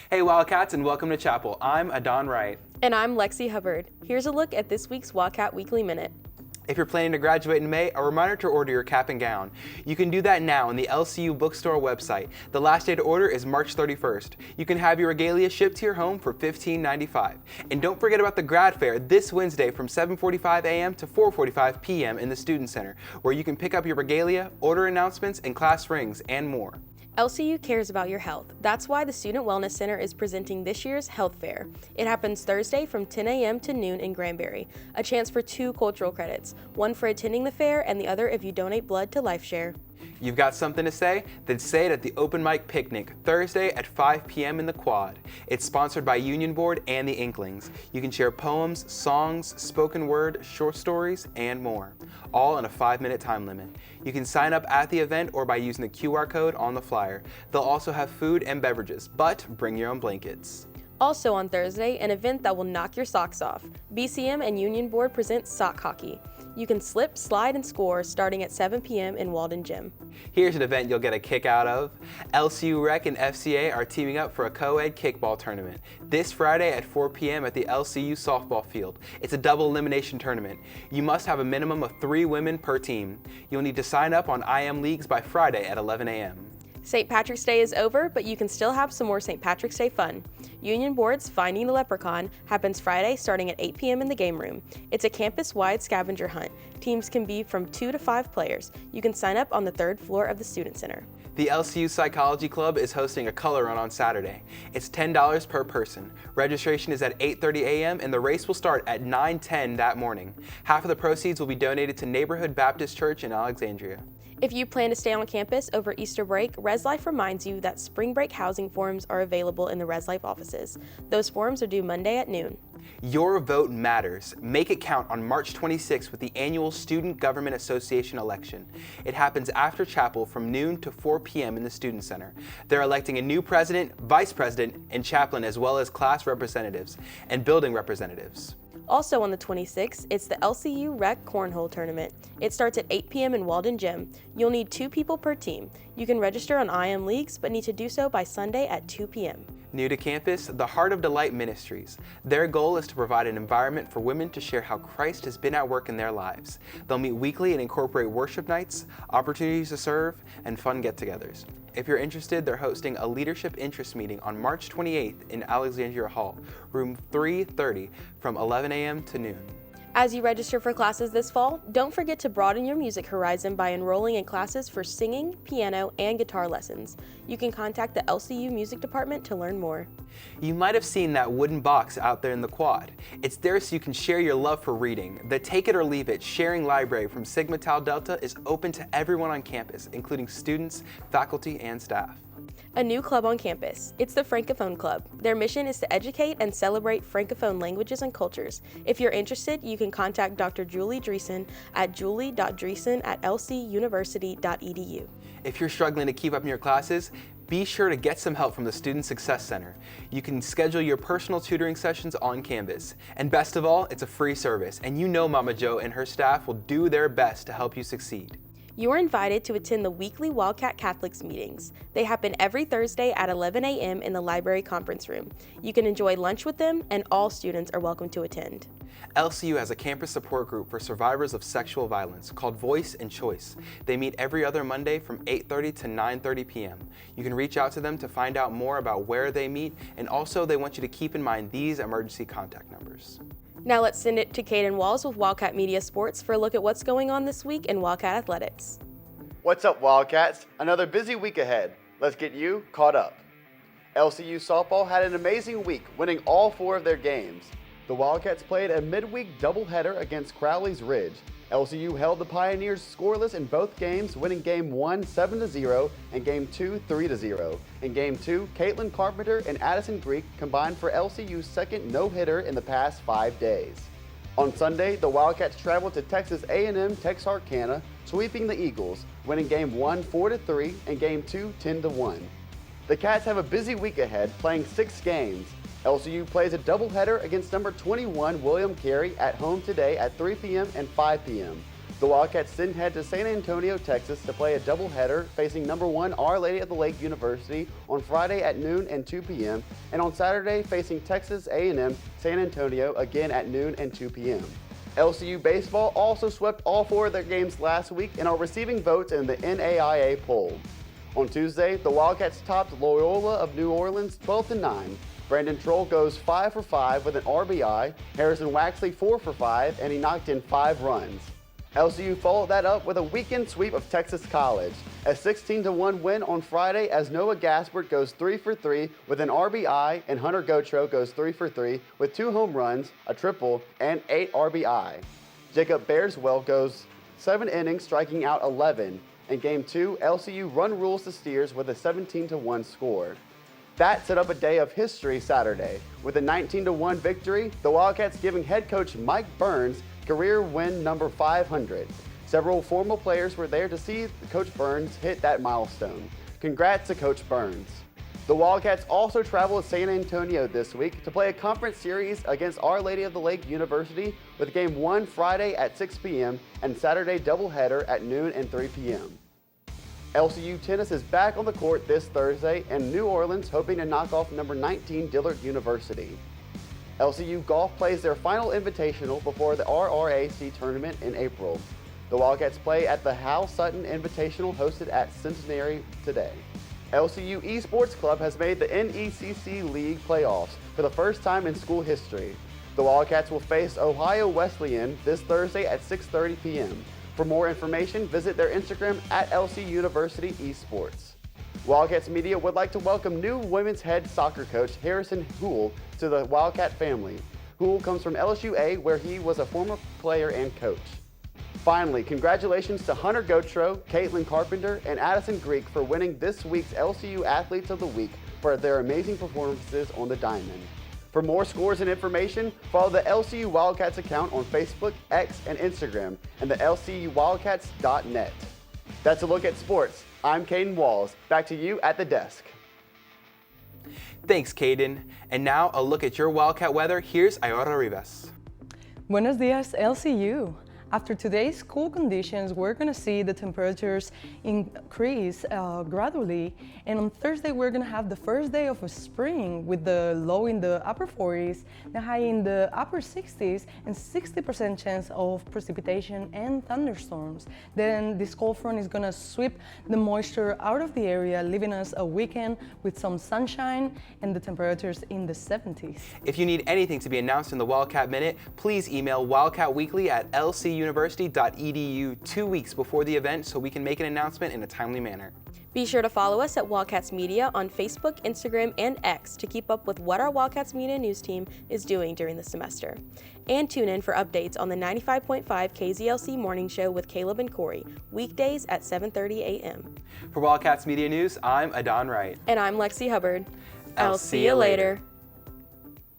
Hey Wildcats, and welcome to Chapel. I'm Adan Wright. And I'm Lexi Hubbard. Here's a look at this week's Wildcat Weekly Minute. If you're planning to graduate in May, a reminder to order your cap and gown. You can do that now on the LCU bookstore website. The last day to order is March 31st. You can have your regalia shipped to your home for $15.95. And don't forget about the grad fair this Wednesday from 7:45 a.m. to 4:45 p.m. in the Student Center, where you can pick up your regalia, order announcements, and class rings, and more. LCU cares about your health. That's why the Student Wellness Center is presenting this year's Health Fair. It happens Thursday from 10 a.m. to noon in Granbury. A chance for 2 cultural credits, one for attending the fair and the other if you donate blood to LifeShare. You've got something to say? Then say it at the Open Mic Picnic, Thursday at 5 p.m. in the Quad. It's sponsored by Union Board and the Inklings. You can share poems, songs, spoken word, short stories, and more, all in a 5-minute time limit. You can sign up at the event or by using the QR code on the flyer. They'll also have food and beverages, but bring your own blankets. Also on Thursday, an event that will knock your socks off. BCM and Union Board presents sock hockey. You can slip, slide, and score starting at 7 p.m. in Walden Gym. Here's an event you'll get a kick out of. LCU Rec and FCA are teaming up for a co-ed kickball tournament this Friday at 4 p.m. at the LCU softball field. It's a double elimination tournament. You must have a minimum of 3 women per team. You'll need to sign up on IM Leagues by Friday at 11 a.m. St. Patrick's Day is over, but you can still have some more St. Patrick's Day fun. Union Board's Finding the Leprechaun happens Friday starting at 8 p.m. in the game room. It's a campus-wide scavenger hunt. Teams can be from 2 to 5 players. You can sign up on the 3rd floor of the Student Center. The LCU Psychology Club is hosting a color run on Saturday. It's $10 per person. Registration is at 8:30 a.m. and the race will start at 9:10 that morning. Half of the proceeds will be donated to Neighborhood Baptist Church in Alexandria. If you plan to stay on campus over Easter break, Res Life reminds you that spring break housing forms are available in the Res Life offices. Those forms are due Monday at noon. Your vote matters. Make it count on March 26th with the annual Student Government Association election. It happens after chapel from noon to 4 p.m. in the Student Center. They're electing a new president, vice president, and chaplain, as well as class representatives and building representatives. Also on the 26th, it's the LCU Rec Cornhole Tournament. It starts at 8 p.m. in Walden Gym. You'll need 2 people per team. You can register on IM Leagues, but need to do so by Sunday at 2 p.m. New to campus, the Heart of Delight Ministries. Their goal is to provide an environment for women to share how Christ has been at work in their lives. They'll meet weekly and incorporate worship nights, opportunities to serve, and fun get-togethers. If you're interested, they're hosting a leadership interest meeting on March 28th in Alexandria Hall, room 330, from 11 a.m. to noon. As you register for classes this fall, don't forget to broaden your music horizon by enrolling in classes for singing, piano, and guitar lessons. You can contact the LCU Music Department to learn more. You might have seen that wooden box out there in the quad. It's there so you can share your love for reading. The Take It or Leave It Sharing Library from Sigma Tau Delta is open to everyone on campus, including students, faculty, and staff. A new club on campus. It's the Francophone Club. Their mission is to educate and celebrate Francophone languages and cultures. If you're interested, you can contact Dr. Julie Dreesen at julie.dreesen@lcuniversity.edu. If you're struggling to keep up in your classes, be sure to get some help from the Student Success Center. You can schedule your personal tutoring sessions on Canvas. And best of all, it's a free service, and you know Mama Jo and her staff will do their best to help you succeed. You are invited to attend the weekly Wildcat Catholics meetings. They happen every Thursday at 11 a.m. in the library conference room. You can enjoy lunch with them, and all students are welcome to attend. LCU has a campus support group for survivors of sexual violence called Voice and Choice. They meet every other Monday from 8:30 to 9:30 p.m. You can reach out to them to find out more about where they meet, and also they want you to keep in mind these emergency contact numbers. Now let's send it to Cayden Walls with Wildcat Media Sports for a look at what's going on this week in Wildcat Athletics. What's up, Wildcats? Another busy week ahead. Let's get you caught up. LCU softball had an amazing week, winning all 4 of their games. The Wildcats played a midweek doubleheader against Crowley's Ridge. LCU held the Pioneers scoreless in both games, winning Game 1 7-0 and Game 2 3-0. In Game 2, Caitlin Carpenter and Addison Greek combined for LCU's second no-hitter in the past 5 days. On Sunday, the Wildcats traveled to Texas A&M Texarkana, sweeping the Eagles, winning Game 1 4-3 and Game 2 10-1. The Cats have a busy week ahead, playing 6 games. LCU plays a doubleheader against number 21 William Carey at home today at 3 p.m. and 5 p.m. The Wildcats then head to San Antonio, Texas to play a doubleheader facing number 1 Our Lady of the Lake University on Friday at noon and 2 p.m. and on Saturday facing Texas A&M San Antonio again at noon and 2 p.m. LCU baseball also swept all 4 of their games last week and are receiving votes in the NAIA poll. On Tuesday, the Wildcats topped Loyola of New Orleans 12-9. Brandon Troll goes 5 for 5 with an RBI, Harrison Waxley 4 for 5, and he knocked in 5 runs. LCU followed that up with a weekend sweep of Texas College, a 16-1 win on Friday as Noah Gaspard goes 3 for 3 with an RBI and Hunter Gotro goes 3 for 3 with 2 home runs, a triple, and 8 RBI. Jacob Bearswell goes 7 innings striking out 11. In Game 2, LCU run rules the Steers with a 17-1 score. That set up a day of history Saturday. With a 19-1 victory, the Wildcats giving head coach Mike Burns career win number 500. Several former players were there to see Coach Burns hit that milestone. Congrats to Coach Burns. The Wildcats also travel to San Antonio this week to play a conference series against Our Lady of the Lake University with Game 1 Friday at 6 p.m. and Saturday doubleheader at noon and 3 p.m. LCU tennis is back on the court this Thursday in New Orleans, hoping to knock off number 19 Dillard University. LCU golf plays their final invitational before the RRAC tournament in April. The Wildcats play at the Hal Sutton Invitational hosted at Centenary today. LCU Esports Club has made the NECC League playoffs for the first time in school history. The Wildcats will face Ohio Wesleyan this Thursday at 6:30 p.m. For more information, visit their Instagram at LC University Esports. Wildcats Media would like to welcome new women's head soccer coach Harrison Houle to the Wildcat family. Houle comes from LSU-A, where he was a former player and coach. Finally, congratulations to Hunter Gotro, Caitlin Carpenter, and Addison Greek for winning this week's LCU Athletes of the Week for their amazing performances on the diamond. For more scores and information, follow the LCU Wildcats account on Facebook, X, and Instagram, and the lcuwildcats.net. That's a look at sports. I'm Cayden Walls. Back to you at the desk. Thanks, Cayden. And now a look at your Wildcat weather. Here's Aiora Rivas. Buenos dias, LCU. After today's cool conditions, we're going to see the temperatures increase gradually. And on Thursday, we're going to have the first day of spring with the low in the upper 40s, the high in the upper 60s, and 60% chance of precipitation and thunderstorms. Then this cold front is going to sweep the moisture out of the area, leaving us a weekend with some sunshine and the temperatures in the 70s. If you need anything to be announced in the Wildcat Minute, please email wildcatweekly@lcuniversity.edu 2 weeks before the event so we can make an announcement in a timely manner. Be sure to follow us at Wildcats Media on Facebook, Instagram, and X to keep up with what our Wildcats Media news team is doing during the semester. And tune in for updates on the 95.5 KZLC Morning Show with Caleb and Corey, weekdays at 7:30 a.m. For Wildcats Media News, I'm Adan Wright. And I'm Lexi Hubbard. I'll see you later.